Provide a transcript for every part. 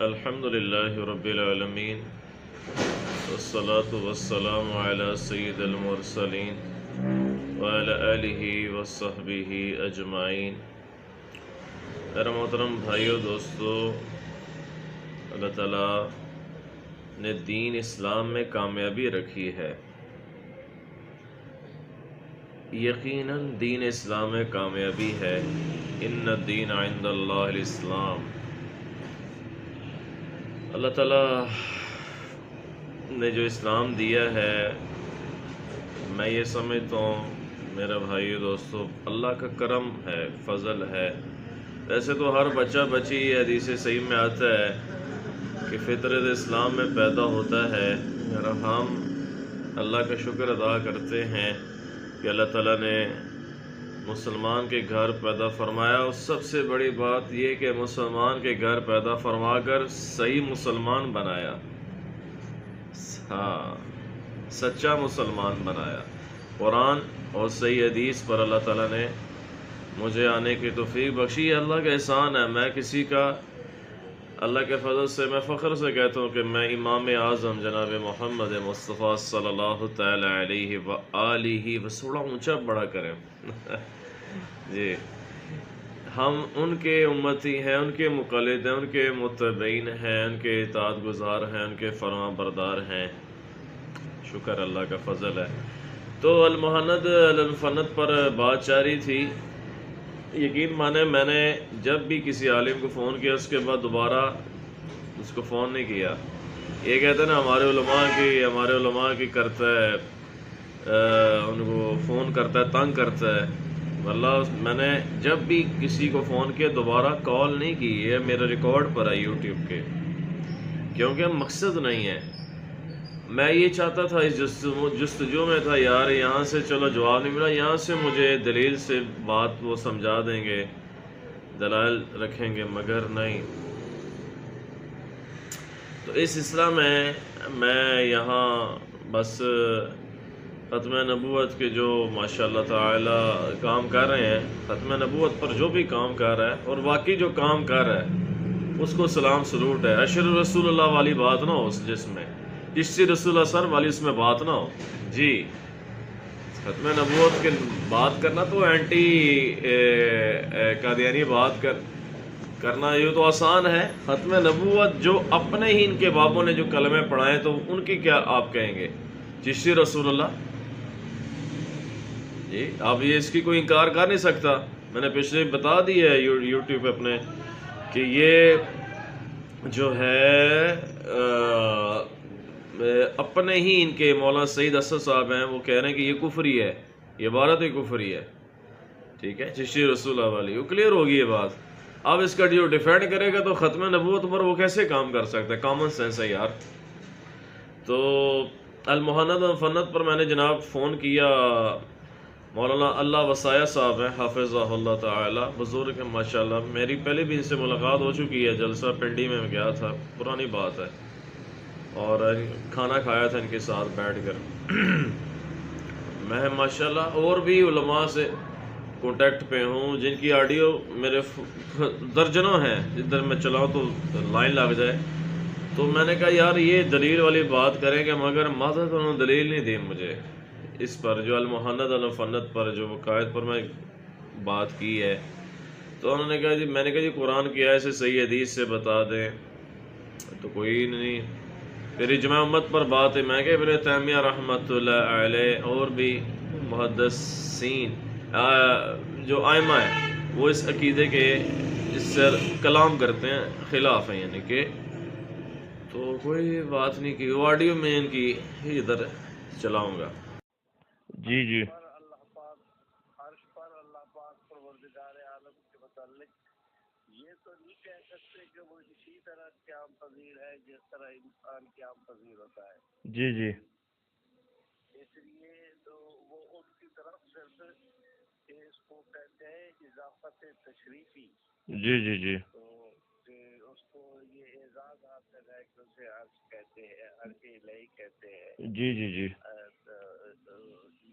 الحمد للہ رب العالمین والصلاة والسلام علی سید المرسلین وعلی آلہ وصحبہ اجمعین۔ میرا محترم بھائیو دوستو، اللہ تعالیٰ نے دین اسلام میں کامیابی رکھی ہے۔ یقیناً دین اسلام میں کامیابی ہے۔ ان الدین عند اللہ الاسلام۔ اللہ تعالیٰ نے جو اسلام دیا ہے، میں یہ سمجھتا ہوں میرا بھائی دوستو، اللہ کا کرم ہے، فضل ہے۔ ویسے تو ہر بچہ بچی یہ حدیث صحیح میں آتا ہے کہ فطرت اسلام میں پیدا ہوتا ہے، اور ہم اللہ کا شکر ادا کرتے ہیں کہ اللہ تعالیٰ نے مسلمان کے گھر پیدا فرمایا، اور سب سے بڑی بات یہ کہ مسلمان کے گھر پیدا فرما کر صحیح مسلمان بنایا، ہاں، سچا مسلمان بنایا۔ قرآن اور صحیح حدیث پر اللہ تعالیٰ نے مجھے آنے کی توفیق بخشی، یہ اللہ کا احسان ہے۔ میں کسی کا اللہ کے فضل سے میں فخر سے کہتا ہوں کہ میں امام اعظم جناب محمد مصطفیٰ صلی اللہ تعالی علیہ وآلہ تھوڑا اونچا بڑا کریں جی، ہم ان کے امتی ہیں، ان کے مقلد ہیں، ان کے متبعین ہیں، ان کے اطاعت گزار ہیں، ان کے فرما بردار ہیں۔ شکر اللہ کا فضل ہے۔ تو المحند الفنت پر بات جاری تھی۔ یقین مانے میں نے جب بھی کسی عالم کو فون کیا، اس کے بعد دوبارہ اس کو فون نہیں کیا۔ یہ کہتے ہیں نا ہمارے علماء کی کرتا ہے، ان کو فون کرتا ہے، تنگ کرتا ہے۔ واللہ میں نے جب بھی کسی کو فون کیا دوبارہ کال نہیں کی، یہ میرا ریکارڈ پر ہے یوٹیوب کے، کیونکہ مقصد نہیں ہے۔ میں یہ چاہتا تھا، اس جستجو میں تھا، یار یہاں سے چلو جواب نہیں ملا، یہاں سے مجھے دلیل سے بات وہ سمجھا دیں گے، دلائل رکھیں گے، مگر نہیں۔ تو اس سلسلہ میں یہاں بس ختم نبوت کے جو ماشاءاللہ تعالی کام کر رہے ہیں، ختم نبوت پر جو بھی کام کر رہا ہے اور واقعی جو کام کر رہا ہے اس کو سلام سلوٹ ہے۔ عشر رسول اللہ والی بات نہ ہو جس میں، عشر رسول اللہ سر والی اس میں بات نہ ہو جی۔ ختم نبوت کے بات کرنا تو اینٹی قادیانی بات کرنا یہ تو آسان ہے۔ ختم نبوت جو اپنے ہی ان کے بابوں نے جو کلمے پڑھائے تو ان کی کیا آپ کہیں گے؟ عشر رسول اللہ جی، اب یہ اس کی کوئی انکار کر نہیں سکتا۔ میں نے پچھلے بتا دی ہے یوٹیوب پہ اپنے کہ یہ جو ہے اپنے ہی ان کے مولانا سعید اسد صاحب ہیں، وہ کہہ رہے ہیں کہ یہ کفری ہے، یہ عبارت ہی کفری ہے، ٹھیک ہے، چشتی رسول اللہ والی، وہ کلیئر ہوگی یہ بات۔ اب اس کا جو ڈیفینڈ کرے گا تو ختم نبوت پر وہ کیسے کام کر سکتا ہے؟ کامن سینس ہے یار۔ تو المحند فنت پر میں نے جناب فون کیا، مولانا اللہ وسایہ صاحب ہیں حافظہ اللہ تعالی، بزرگ ہیں ماشاءاللہ، میری پہلے بھی ان سے ملاقات ہو چکی ہے، جلسہ پنڈی میں گیا تھا، پرانی بات ہے، اور کھانا کھایا تھا ان کے ساتھ بیٹھ کر۔ میں ماشاءاللہ اور بھی علماء سے کانٹیکٹ پہ ہوں جن کی آڈیو میرے درجنوں ہیں، جدھر میں چلاؤں تو لائن لگ جائے۔ تو میں نے کہا یار یہ دلیل والی بات کریں گے، مگر مدد انہوں نے دلیل نہیں دی مجھے اس پر، جو المحند الفنت پر جو وقائد پر میں بات کی ہے۔ تو انہوں نے کہا جی، میں نے کہا جی قرآن کی آیت سے صحیح حدیث سے بتا دیں، تو کوئی نہیں۔ پھر اجماع امت پر بات ہے، میں کہ ابن تیمیہ رحمۃ اللہ علیہ اور بھی محدثین جو آئمہ ہیں وہ اس عقیدے کے اس سے کلام کرتے ہیں، خلاف ہیں، یعنی کہ تو کوئی بات نہیں کی، وہ آڈیو میں ان کی ادھر چلاؤں گا جی جی۔ اللہ پاک عرش پر اللہ پاک پروردگار عالم کے متعلق یہ تو نہیں کہہ سکتے کہ وہ اسی طرح قیام پذیر ہے جس طرح انسان قیام پذیر ہوتا ہے جی جی اس لیے تو وہ ان کی طرف صرف اس کو کہتے ہیں اضافت تشریفی، جی جی جی تو اس کو یہ اعزاز حاصل ہے کہ اسے عرش کہتے ہیں، عرش الہی کہتے ہیں، جی جی جی۔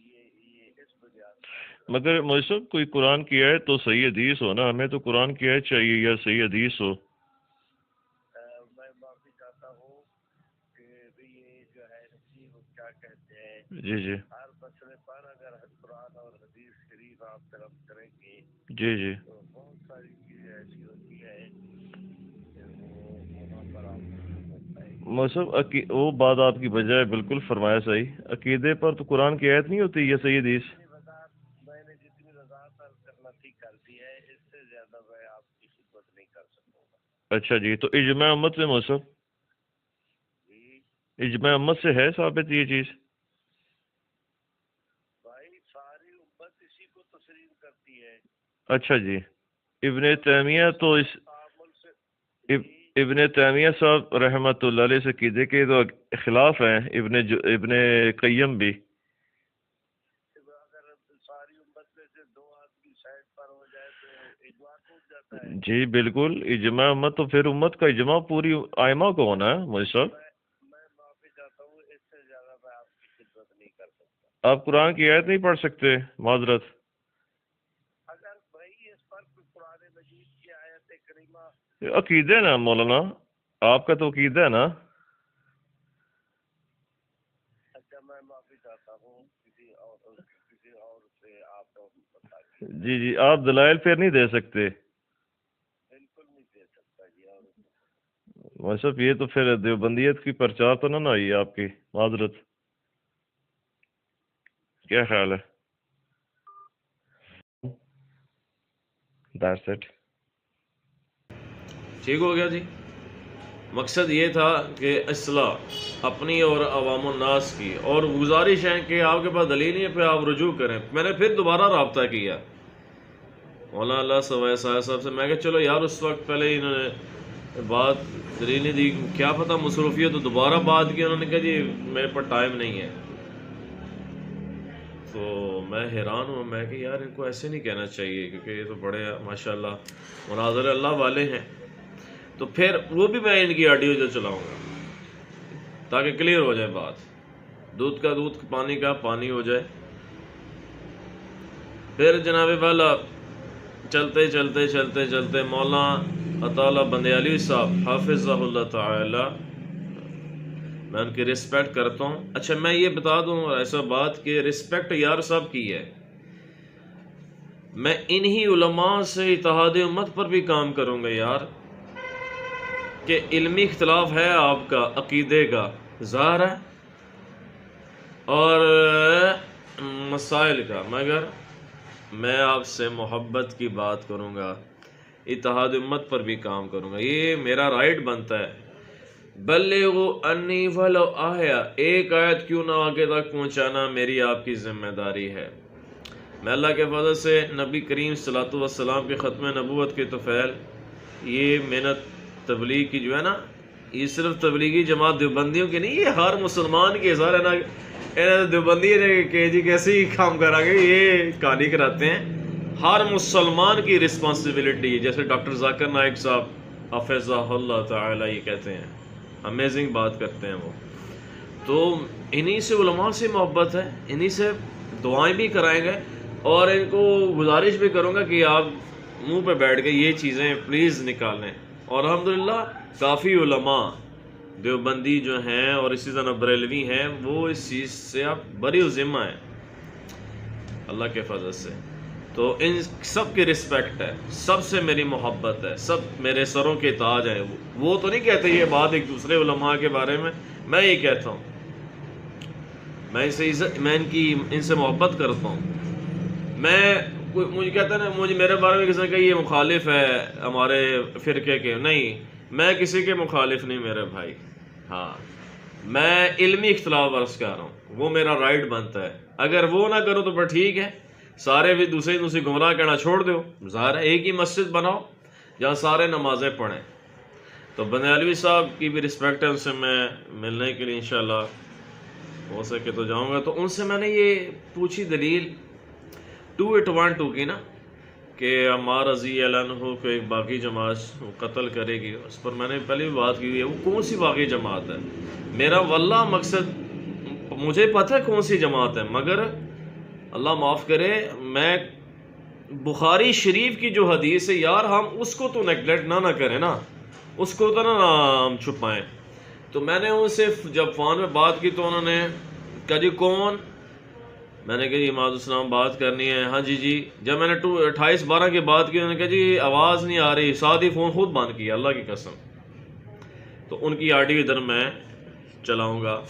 یہ اس وجہ سے مگر مجھ سے کوئی قرآن کی آیت تو صحیح حدیث ہو نا، ہمیں تو قرآن کی آیت چاہیے یا صحیح حدیث ہو۔ جی جی ہر مسئلے پر اگر قرآن اور حدیث شریف آپ طرف کریں گے جی جی تو بہت ساری چیزیں ایسی ہوتی ہے کہ وہ وہاں پر آپ کو ہوتا ہے۔ مصحف وہ بات آپ کی بجائے بالکل فرمایا صحیح، عقیدے پر تو قرآن کی آیت نہیں ہوتی یہ صحیح حدیث؟ میں نے جتنی وضاحت کرنا تھی کر دی ہے، اس سے زیادہ میں آپ کی خدمت نہیں کر سکوں گا۔ اچھا جی، تو اجماع امت سے مصحف، جی اجماع امت سے ہے ثابت یہ چیز؟ بھائی ساری امت اسی کو تسلیم کرتی ہے۔ اچھا جی، ابن تیمیہ تو اس تعامل سے ابن تیمیہ صاحب رحمۃ اللہ علیہ سے عقیدے کے تو خلاف ہیں، ابن قیم بھی۔ اگر ساری امت میں سے دو آدمی سائڈ پر ہو جائے تو اجماع ٹوٹ جاتا ہے۔ جی بالکل، اجماع امت تو پھر امت کا اجماع پوری ائمہ کو ہونا ہے مجھ صاحب۔ میں معافی چاہتا ہوں، اس سے زیادہ میں آپ کی خدمت نہیں کر سکتا۔ آپ قرآن کی آیت نہیں پڑھ سکتے معذرت؟ اگر بھائی اس پر کوئی قرآن مجید کی آیت کریمہ، عقیدہ ہے نا مولانا، آپ کا تو عقیدہ ہے نا۔ اچھا میں معافی چاہتا ہوں، کسی اور سے آپ بتا دیجیے۔ جی جی، آپ دلائل پھر نہیں دے سکتے؟ بالکل نہیں دے سکتا جی۔ اور مصحف یہ تو پھر دیوبندیت کی پرچار تو نہ آئی آپ کی، معذرت، کیا خیال ہے؟ That's it. ٹھیک ہو گیا جی۔ مقصد یہ تھا کہ اصلاح اپنی اور عوام الناس کی، اور گزارش ہے کہ آپ کے پاس دلیل نہیں ہے پہ آپ رجوع کریں۔ میں نے پھر دوبارہ رابطہ کیا مولانا اللہ سوائے صاحب سے، میں کہا چلو یار اس وقت پہلے انہوں نے بات دلیل نہیں دی، کیا پتہ مصروفیت، تو دوبارہ بات کی، انہوں نے کہا جی میرے پاس ٹائم نہیں ہے۔ تو میں حیران ہوں، میں کہ یار ان کو ایسے نہیں کہنا چاہیے، کیونکہ یہ تو بڑے ماشاءاللہ مناظر اللہ والے ہیں۔ تو پھر وہ بھی میں ان کی آڈیو جو چلاؤں گا تاکہ کلیئر ہو جائے بات، دودھ کا دودھ، پانی کا پانی ہو جائے۔ پھر جناب والا چلتے چلتے چلتے چلتے مولانا عطا بندیالی صاحب حافظہ اللہ تعالی، میں ان کی رسپیکٹ کرتا ہوں۔ اچھا میں یہ بتا دوں ایسا بات کہ رسپیکٹ یار صاحب کی ہے، میں انہی علماء سے اتحاد امت پر بھی کام کروں گا یار، کہ علمی اختلاف ہے آپ کا عقیدے کا ظاہر ہے اور مسائل کا، مگر میں آپ سے محبت کی بات کروں گا، اتحاد امت پر بھی کام کروں گا، یہ میرا رائٹ بنتا ہے۔ بلغوا انی ولو آیا، ایک آیت کیوں نہ آگے تک پہنچانا میری آپ کی ذمہ داری ہے۔ میں اللہ کے فضل سے نبی کریم صلی اللہ علیہ وسلم کے ختم نبوت کے طفیل، یہ محنت تبلیغ کی جو ہے نا، یہ صرف تبلیغی جماعت دیوبندیوں کی نہیں، یہ ہر مسلمان کے اظہار ہے نا، دیوبندی کہ جی کیسے ہی کام کرا گے، یہ کہانی کراتے ہیں، ہر مسلمان کی رسپانسبلٹی، جیسے ڈاکٹر ذاکر نائک صاحب حفظہ اللہ تعالی یہ کہتے ہیں، امیزنگ بات کرتے ہیں وہ۔ تو انہی سے علماء سے محبت ہے، انہی سے دعائیں بھی کرائیں گے، اور ان کو گزارش بھی کروں گا کہ آپ منہ پہ بیٹھ کے یہ چیزیں پلیز نکالیں۔ اور الحمدللہ کافی علماء دیوبندی جو ہیں اور اسی طرح بریلوی ہیں، وہ اس چیز سے آپ بری ذمہ ہیں اللہ کے فضل سے۔ تو ان سب کی رسپیکٹ ہے، سب سے میری محبت ہے، سب میرے سروں کے تاج ہیں۔ وہ تو نہیں کہتے یہ بات ایک دوسرے علماء کے بارے میں یہ کہتا ہوں، میں ان سے محبت کرتا ہوں۔ مجھے کہتا ہے نا، مجھے میرے بارے میں کسی نے کہا یہ مخالف ہے ہمارے فرقے کے، نہیں میں کسی کے مخالف نہیں میرے بھائی، ہاں میں علمی اختلاف عرض کر رہا ہوں، وہ میرا رائٹ بنتا ہے، اگر وہ نہ کرو تو پھر ٹھیک ہے، سارے بھی دوسرے گمراہ کہنا چھوڑ دو، ظاہر ہے ایک ہی مسجد بناؤ جہاں سارے نمازیں پڑھیں۔ تو بندیالوی صاحب کی بھی رسپیکٹ ہے، ان سے میں ملنے کے لیے انشاءاللہ ہو سکے تو جاؤں گا۔ تو ان سے میں نے یہ پوچھی دلیل 2812 کی نا، کہ عمار رضی اللہ عنہ کو ایک باقی جماعت قتل کرے گی، اس پر میں نے پہلے بھی بات کی ہے، وہ کون سی باقی جماعت ہے؟ میرا واللہ مقصد مجھے پتہ ہے کون سی جماعت ہے، مگر اللہ معاف کرے، میں بخاری شریف کی جو حدیث ہے یار، ہم اس کو تو نیگلیکٹ نہ کریں نا، اس کو تو نہ ہم چھپائیں۔ تو میں نے ان سے جب فون میں بات کی تو انہوں نے کہا جی کون؟ میں نے کہا جی عماد السلام بات کرنی ہے. ہاں جی جی. جب میں نے 28/12 کی بات کی انہوں نے کہا جی آواز نہیں آ رہی, ساتھ ہی فون خود بند کیا, اللہ کی قسم. تو ان کی آڈیو ادھر میں چلاؤں گا.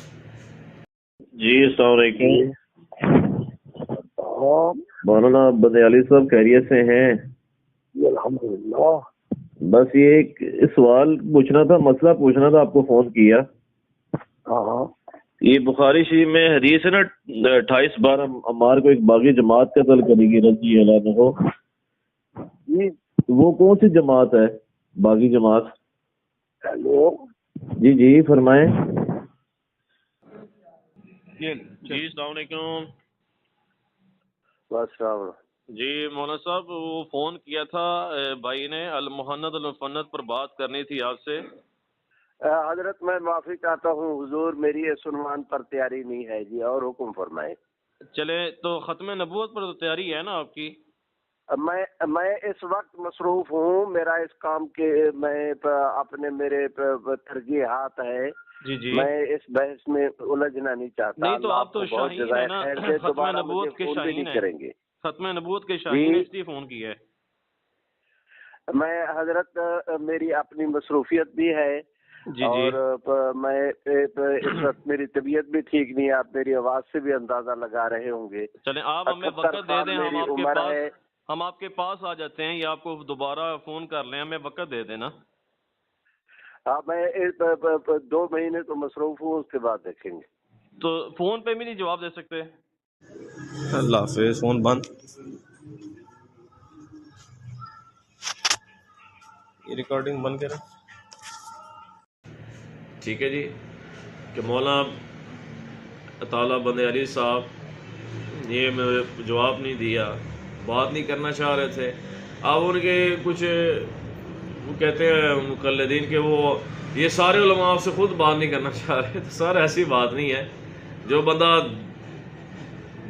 جی السلام علیکم. مولانا بندیالی صاحب خیریت سے ہیں؟ الحمدللہ. بس یہ ایک سوال پوچھنا تھا, مسئلہ پوچھنا تھا, آپ کو فون کیا. ہاں یہ بخاری شریف میں حدیث ہے نا 28/12 عمار کو ایک باغی جماعت قتل کرے گی رضی اللہ عنہ. جی. وہ کون سی جماعت ہے باغی جماعت؟ ہیلو. جی جی فرمائیں. جی السلام علیکم. بس جی مولانا صاحب وہ فون کیا تھا بھائی نے, المحند المفند پر بات کرنی تھی آپ سے. حضرت میں معافی چاہتا ہوں حضور, میری اس عنوان پر تیاری نہیں ہے جی, اور حکم فرمائیں. چلے تو ختم نبوت پر تو تیاری ہے نا آپ کی؟ میں اس وقت مصروف ہوں, میرا اس کام کے میں اپنے میرے ترجیحات ہے. جی جی. میں اس بحث میں الجھنا نہیں چاہتا. نہیں تو آپ تو شاہین ہے نا, ختم نبوت کے شاہین ہیں, کریں گے. ختم نبوت کے شاہین اس لیے فون کیا ہے. میں حضرت میری اپنی مصروفیت بھی ہے. جی اور میں اس وقت میری طبیعت بھی ٹھیک نہیں ہے, آپ میری آواز سے بھی اندازہ لگا رہے ہوں گے. چلیں آپ ہمیں وقت دے دیں, ہم آپ کے پاس آ جاتے ہیں یا آپ کو دوبارہ فون کر لیں, ہمیں وقت دے دینا. میں 2 مہینے تو مصروف ہوں, اس کے بعد دیکھیں گے. تو فون پہ بھی نہیں جواب دے سکتے؟ اللہ حافظ. فون بند. یہ ریکارڈنگ بند کریں. ٹھیک ہے جی. کہ مولانا طالب بندیالی صاحب یہ جواب نہیں دیا, بات نہیں کرنا چاہ رہے تھے. اب ان کے کچھ وہ کہتے ہیں مقلدین کہ وہ یہ سارے علماء آپ سے خود بات نہیں کرنا چاہ رہے. تو سر ایسی بات نہیں ہے. جو بندہ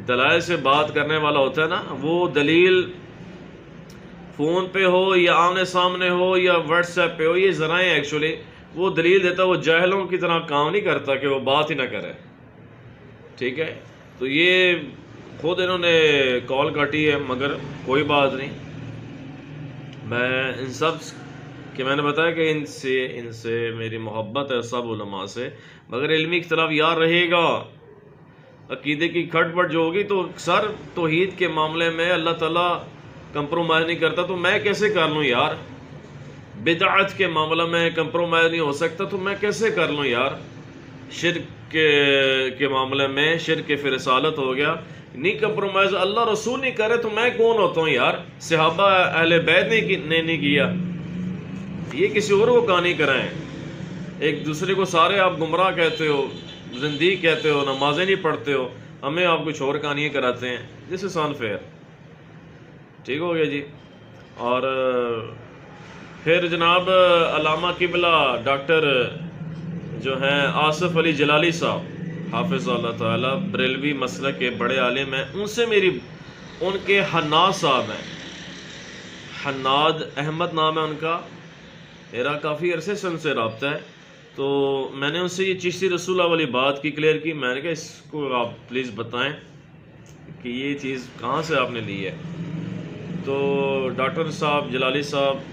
دلائل سے بات کرنے والا ہوتا ہے نا, وہ دلیل فون پہ ہو یا آمنے سامنے ہو یا واٹس ایپ پہ ہو, یہ ذرائع ایکچولی وہ دلیل دیتا, وہ جاہلوں کی طرح کام نہیں کرتا کہ وہ بات ہی نہ کرے. ٹھیک ہے. تو یہ خود انہوں نے کال کاٹی ہے, مگر کوئی بات نہیں. میں ان سب کہ میں نے بتایا کہ ان سے میری محبت ہے سب علماء سے, مگر علمی اختلاف یار رہے گا. عقیدے کی کھٹ پٹ جو ہوگی تو سر توحید کے معاملے میں اللہ تعالیٰ کمپرومائز نہیں کرتا, تو میں کیسے کر لوں یار؟ بدعت کے معاملہ میں کمپرومائز نہیں ہو سکتا تو میں کیسے کر لوں یار؟ شرک کے معاملے میں شرک پھر رسالت ہو گیا, نہیں کمپرومائز, اللہ رسول نہیں کرے تو میں کون ہوتا ہوں یار؟ صحابہ اہل بیت نے نہیں کیا, یہ کسی اور کو کہانی کرائیں. ایک دوسرے کو سارے آپ گمراہ کہتے ہو, زندیق کہتے ہو, نمازیں نہیں پڑھتے ہو, ہمیں آپ کچھ اور کہانیاں کراتے ہیں. دس از انفیئر. ٹھیک ہو گیا جی. اور پھر جناب علامہ قبلہ ڈاکٹر جو ہیں آصف علی جلالی صاحب حافظ اللہ تعالیٰ, بریلوی مسلک کے بڑے عالم ہیں. ان سے میری ان کے حناد صاحب ہیں, حناد احمد نام ہے ان کا, میرا کافی عرصے سے ان سے رابطہ ہے. تو میں نے ان سے یہ چشتی رسول اللہ والی بات کی, کلیئر کی. میں نے کہا اس کو آپ پلیز بتائیں کہ یہ چیز کہاں سے آپ نے لی ہے. تو ڈاکٹر صاحب جلالی صاحب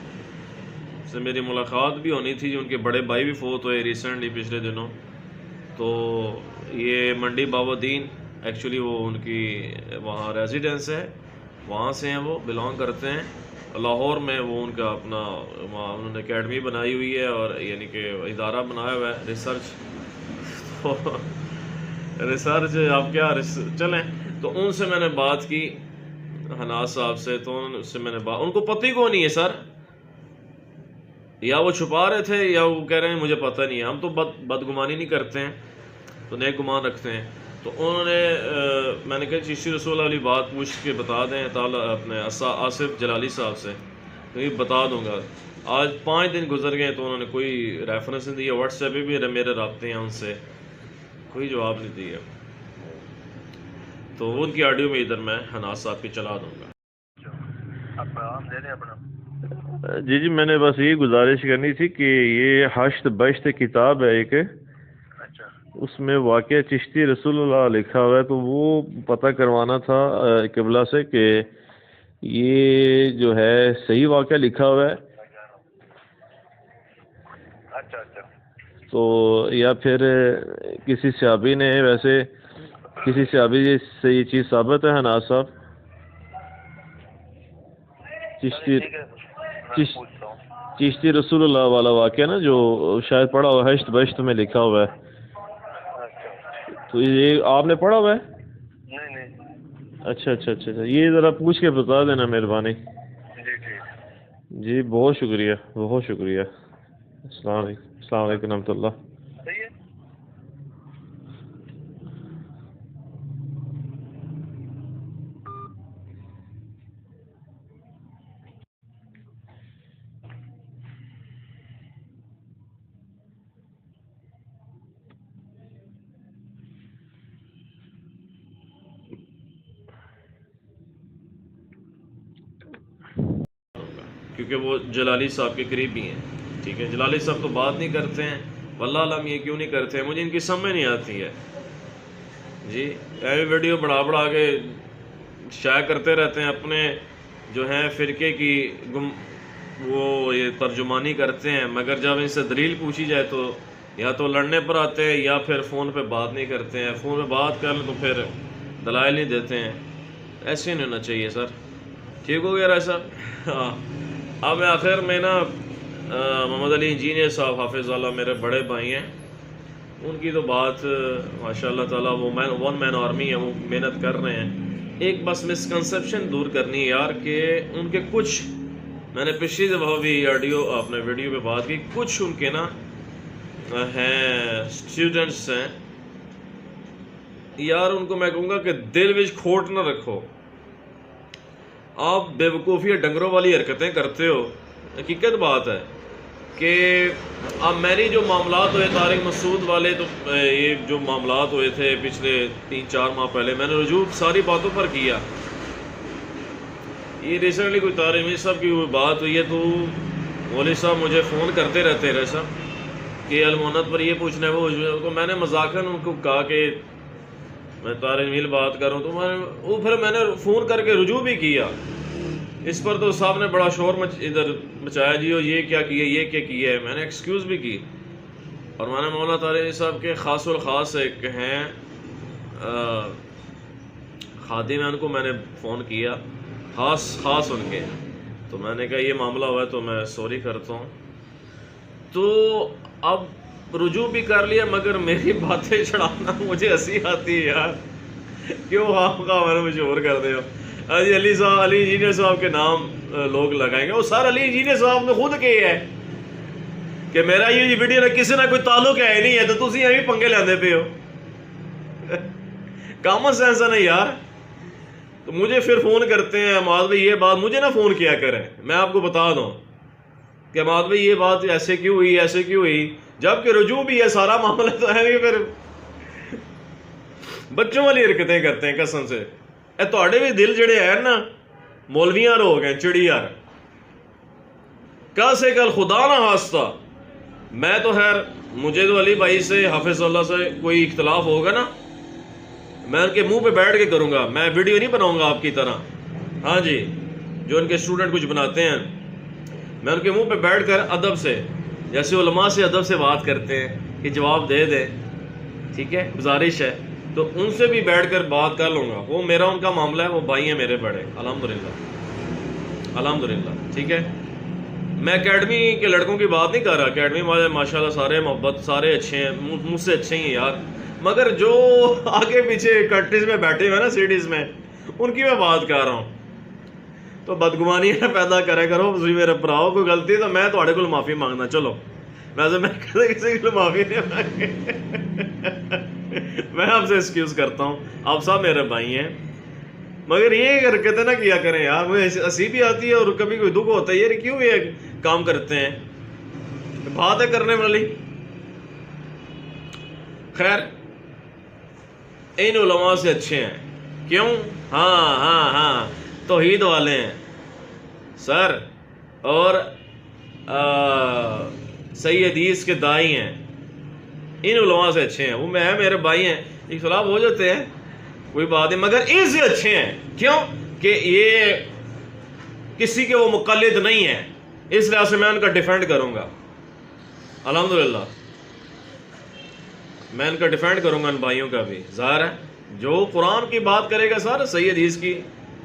سے میری ملاقات بھی ہونی تھی, ان کے بڑے بھائی بھی فوت ہوئے ریسنٹلی پچھلے دنوں. تو یہ منڈی بابودین ایکچولی وہ ان کی وہاں ریزیڈنس ہے, وہاں سے ہیں, وہ بلانگ کرتے ہیں. لاہور میں وہ ان کا اپنا وہاں انہوں نے اکیڈمی بنائی ہوئی ہے, اور یعنی کہ ادارہ بنایا ہوا ہے ریسرچ. تو ریسرچ آپ کیا چلیں. تو ان سے میں نے بات کی حناد صاحب سے, تو ان سے میں نے بات, ان کو پتہ ہی کو نہیں ہے سر, یا وہ چھپا رہے تھے یا وہ کہہ رہے ہیں مجھے پتہ نہیں ہے. ہم تو بدگمانی نہیں کرتے ہیں, تو نیک گمان رکھتے ہیں. تو انہوں نے میں نے کہا چشتی رسول والی بات پوچھ کے بتا دیں تعالیٰ اپنے آصف جلالی صاحب سے, تو یہ بتا دوں گا. آج 5 دن گزر گئے تو انہوں نے کوئی ریفرنس نہیں دیا. واٹس ایپ پہ بھی میرے رابطے ہیں, ان سے کوئی جواب نہیں دیا. تو ان کی آڈیو میں ادھر میں حناد صاحب کی چلا دوں گا. جی جی, میں نے بس یہ گزارش کرنی تھی کہ یہ حشت بشت کتاب ہے ایک, اس میں واقعہ چشتی رسول اللہ لکھا ہوا ہے، تو وہ پتہ کروانا تھا قبلہ سے کہ یہ جو ہے صحیح واقعہ لکھا ہوا ہے اچھا اچھا، تو یا پھر کسی صحابی نے، ویسے کسی صحابی سے یہ چیز ثابت ہے حناس صاحب؟ چشتی ٹھیک ہے میں پوچھتا ہوں۔ چشتی رسول اللہ والا واقعہ نا، جو شاید پڑھا ہوا ہے، ہشت بشت میں لکھا ہوا ہے، اچھا، تو یہ آپ نے پڑھا ہوا ہے؟ نہیں نہیں، اچھا اچھا اچھا اچھا، یہ ذرا پوچھ کے بتا دینا مہربانی۔ جی ٹھیک، جی بہت شکریہ، بہت شکریہ۔ السلام علیکم، السلام علیکم ورحمۃ اللہ۔ صحیح ہے۔ کیونکہ وہ جلالی صاحب کے قریبی ہیں، ٹھیک ہے، جلالی صاحب تو بات نہیں کرتے ہیں، واللہ علم یہ کیوں نہیں کرتے ہیں، مجھے ان کی سمجھ نہیں آتی ہے جی۔ ایوی ویڈیو بڑھا کے شائع کرتے رہتے ہیں، اپنے جو ہیں فرقے کی وہ یہ ترجمانی کرتے ہیں، مگر جب ان سے دلیل پوچھی جائے تو یا تو لڑنے پر آتے ہیں یا پھر فون پہ بات نہیں کرتے ہیں، فون پہ بات کر لیں تو پھر دلائل نہیں دیتے ہیں۔ ایسے نہیں ہونا چاہیے سر، ٹھیک ہو گیا رائے صاحب؟ ہاں، اب آخر میں نا محمد علی انجینئر صاحب حافظ اللہ میرے بڑے بھائی ہیں، ان کی تو بات ماشاء اللہ تعالیٰ وہ ون مین آرمی ہے، وہ محنت کر رہے ہیں۔ ایک بس مسکنسیپشن دور کرنی ہے یار کہ ان کے کچھ، میں نے پچھلی دفعہ بھی اپنے ویڈیو پہ بات کی، کچھ ان کے نا ہیں اسٹوڈنٹس ہیں یار، ان کو میں کہوں گا کہ دل وچ کھوٹ نہ رکھو، آپ بے وقوفی ڈنگروں والی حرکتیں کرتے ہو۔ حقیقت بات ہے کہ اب میری جو معاملات ہوئے طارق مسعود والے، تو یہ جو معاملات ہوئے تھے پچھلے 3-4 ماہ پہلے، میں نے رجوع ساری باتوں پر کیا۔ یہ ریسنٹلی کوئی طارق مرزا صاحب کی بات ہوئی ہے تو مولوی صاحب مجھے فون کرتے رہتے رہے صاحب کہ المونت پر یہ پوچھنا ہے وہ، تو میں نے مذاقاً ان کو کہا کہ میں طارق میل بات کر رہا ہوں، تو پھر میں نے فون کر کے رجوع بھی کیا اس پر، تو صاحب نے بڑا شور ادھر مچایا جی یہ کیا کیا، یہ کیا کیا ہے، میں نے ایکسکیوز بھی کی، اور میں نے مولانا طارق صاحب کے خاص الخاص ایک ہیں خادم ہیں، ان کو میں نے فون کیا، خاص ان کے، تو میں نے کہا یہ معاملہ ہوا ہے تو میں سوری کرتا ہوں، تو اب رجوع بھی کر لیا، مگر میری باتیں چڑھانا مجھے ہنسی آتی ہے یار، کیوں آپ کا میں نے مشہور کر دے ہو جی علی صاحب، علی انجینئر صاحب کے نام لوگ لگائیں گے، وہ سر علی انجینئر صاحب نے خود کہی ہے کہ میرا یہ ویڈیو کسی نہ کوئی تعلق ہے نہیں ہے، تو تسی ابھی پنگے لیندے پہ ہو، کامن سینس ہے نا یار۔ تو مجھے پھر فون کرتے ہیں معاذ بھائی یہ بات، مجھے نہ فون کیا کریں، میں آپ کو بتا دوں کہ معاذ بھائی یہ بات ایسے کیوں ہوئی، ایسے کیوں ہوئی، جب کہ رجوع بھی ہے سارا معاملہ، تو ہے پھر بچوں والی حرکتیں کرتے ہیں قسم سے۔ اے تواڈے بھی دل جڑے ہیں نا مولویاں ہو گئے چڑی یار، کاسے کل خدا نہ خواستہ، میں تو خیر مجھے تو علی بھائی سے حافظ اللہ سے کوئی اختلاف ہوگا نا، میں ان کے منہ پہ بیٹھ کے کروں گا، میں ویڈیو نہیں بناؤں گا آپ کی طرح، ہاں جی، جو ان کے اسٹوڈنٹ کچھ بناتے ہیں، میں ان کے منہ پہ بیٹھ کر ادب سے، جیسے علماء سے ادب سے بات کرتے ہیں کہ جواب دے دیں، ٹھیک ہے، گزارش ہے، تو ان سے بھی بیٹھ کر بات کر لوں گا، وہ میرا ان کا معاملہ ہے، وہ بھائی ہیں میرے بڑے، الحمدللہ، ٹھیک ہے۔ میں اکیڈمی کے لڑکوں کی بات نہیں کر رہا، اکیڈمی والے ماشاءاللہ سارے محبت، سارے اچھے ہیں، مجھ سے اچھے ہی ہیں یار، مگر جو آگے پیچھے کنٹریز میں بیٹھے ہوئے نا سٹیز میں، ان کی میں بات کر رہا ہوں، تو بدگمانی پیدا کرے کرو، تسی میرے بھراؤ کوئی غلطی تو میں تواڈے کول معافی مانگنا، چلو ویسے میں کسی کو معافی نہیں مانگی، میں آپ سے ایکسکیوز کرتا ہوں، آپ سب میرے بھائی ہیں، مگر یہ حرکتیں نہ کیا کریں یار، مجھے ہنسی بھی آتی ہے اور کبھی کوئی دکھ ہوتا ہے، یہ کیوں یہ کام کرتے ہیں، بات ہے کرنے والی۔ خیر ان علماء سے اچھے ہیں، کیوں؟ ہاں توحید والے ہیں سر، اور صحیح حدیث کے دائی ہیں، ان علماء سے اچھے ہیں، وہ میں میرے بھائی ہیں، اختلاف ہو جاتے ہیں کوئی بات نہیں، مگر ان سے اچھے ہیں. کیوں کہ یہ کسی کے وہ مقلد نہیں ہیں، اس لحاظ سے میں ان کا ڈیفینڈ کروں گا. الحمدللہ میں ان کا ڈیفینڈ کروں گا، ان بھائیوں کا بھی. ظاہر ہے جو قرآن کی بات کرے گا سر، صحیح حدیث کی،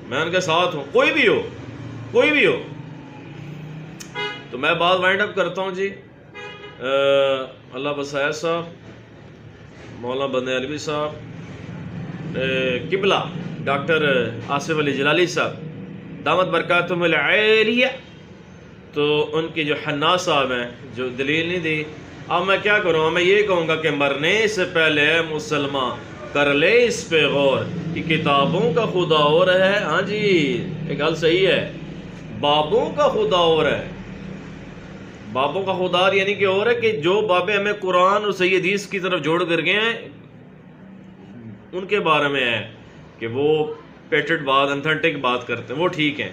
میں ان کے ساتھ ہوں، کوئی بھی ہو کوئی بھی ہو. تو میں بات وائنڈ اپ کرتا ہوں جی. اللہ بسائر صاحب، مولانا بندے علوی صاحب، قبلہ ڈاکٹر آصف علی جلالی صاحب دامت برکاتہم العالیہ، تو ان کی جو حناس صاحب ہیں جو دلیل نہیں دی. اب میں کیا کروں، میں یہ کہوں گا کہ مرنے سے پہلے مسلمان کر لے اس پہ غور کہ کتابوں کا خدا اور ہے. ہاں جی یہ گل صحیح ہے، بابوں کا خدا اور ہے. بابوں کا خدا یعنی کہ اور ہے کہ جو بابے ہمیں قرآن اور صحیح حدیث کی طرف جوڑ کر گئے ہیں، ان کے بارے میں ہے کہ وہ پیٹڈ بات، انتھنٹک بات کرتے ہیں، وہ ٹھیک ہیں.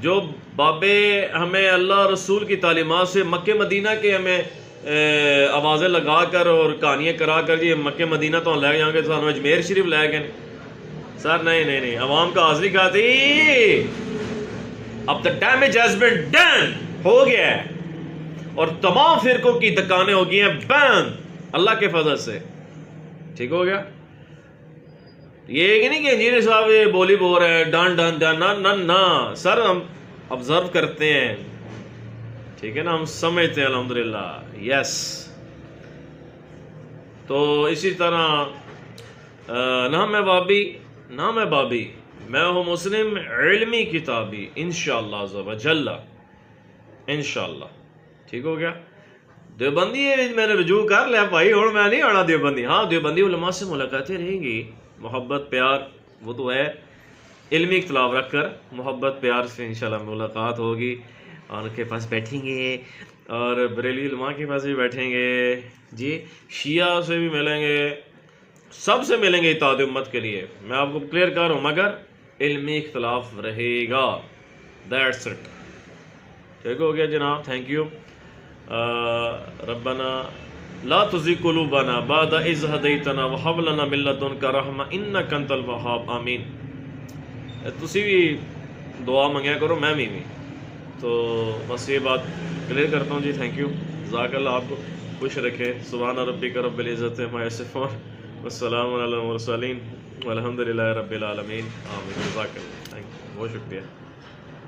جو بابے ہمیں اللہ رسول کی تعلیمات سے مکہ مدینہ کے ہمیں آوازیں لگا کر اور کہانیاں کرا کر جی مکہ مدینہ تو لے جائیں گے، تو ہم اجمیر شریف لے گئے سر. نہیں عوام کا حاضری کھاتی. اب the damage has been done، ہو گیا ہے، اور تمام فرقوں کی دکانیں ہو گئی ہیں بند اللہ کے فضل سے. ٹھیک ہو گیا. یہ کہ نہیں کہ انجینئر صاحب یہ بولی بول رہے ہیں ڈان ڈان ڈان، نہ سر، ہم آبزرو کرتے ہیں، ٹھیک ہے نا، ہم سمجھتے ہیں الحمدللہ. یس. تو اسی طرح نہ میں بابی میں ہوں مسلم علمی کتابی انشاءاللہ عز و جل، انشاءاللہ. ٹھیک ہو گیا. دیوبندی میں نے رجوع کر لیا بھائی، اور میں نہیں آنا دیوبندی. ہاں دیوبندی علماء سے ملاقاتیں رہیں گی، محبت پیار وہ تو ہے، علمی اختلاف رکھ کر محبت پیار سے انشاءاللہ ملاقات ہوگی، اور ان کے پاس بیٹھیں گے، اور بریلوی علماء کے پاس بھی بیٹھیں گے جی، شیعہ سے بھی ملیں گے، سب سے ملیں گے اتحاد امت کے لیے. میں آپ کو کلیئر کر رہا ہوں، مگر علمی اختلاف رہے گا. That's it. ٹھیک ہو گیا جناب. Thank you. ربنا لا تزغ قلوبنا بعد إذ هديتنا وهب لنا من لدنك رحمة إنك أنت الوهاب. آمین. تسی بھی دعا منگیا کرو، میں بھی. تو بس یہ بات کلیئر کرتا ہوں جی. Thank you. جزاک اللہ آپ کو خوش رکھے. سبحان ربک رب العزت عما یصفون والسلام علی المرسلین والحمد للہ رب العالمین. آمین. جزاک اللہ. Thank you. بہت شکریہ.